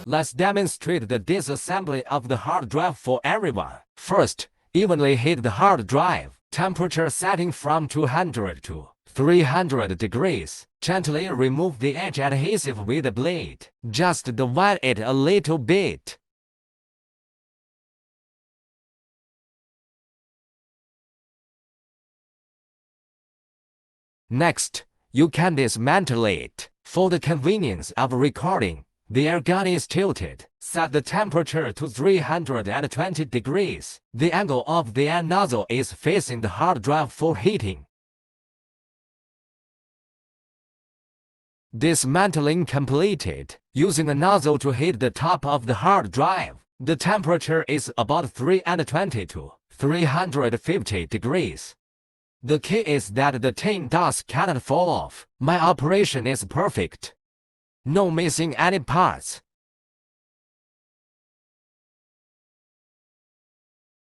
Let's demonstrate the disassembly of the hard drive for everyone. First, evenly heat the hard drive. Temperature setting from 200 to 300 degrees. Gently remove the edge adhesive with the blade. Just divide it a little bit. Next, you can dismantle it. For the convenience of recording, the air gun is tilted. Set the temperature to 320 degrees. The angle of the air nozzle is facing the hard drive for heating. Dismantling completed. Using a nozzle to heat the top of the hard drive. The temperature is about 320 to 350 degrees. The key is that the tin dust cannot fall off. My operation is perfect. No missing any parts.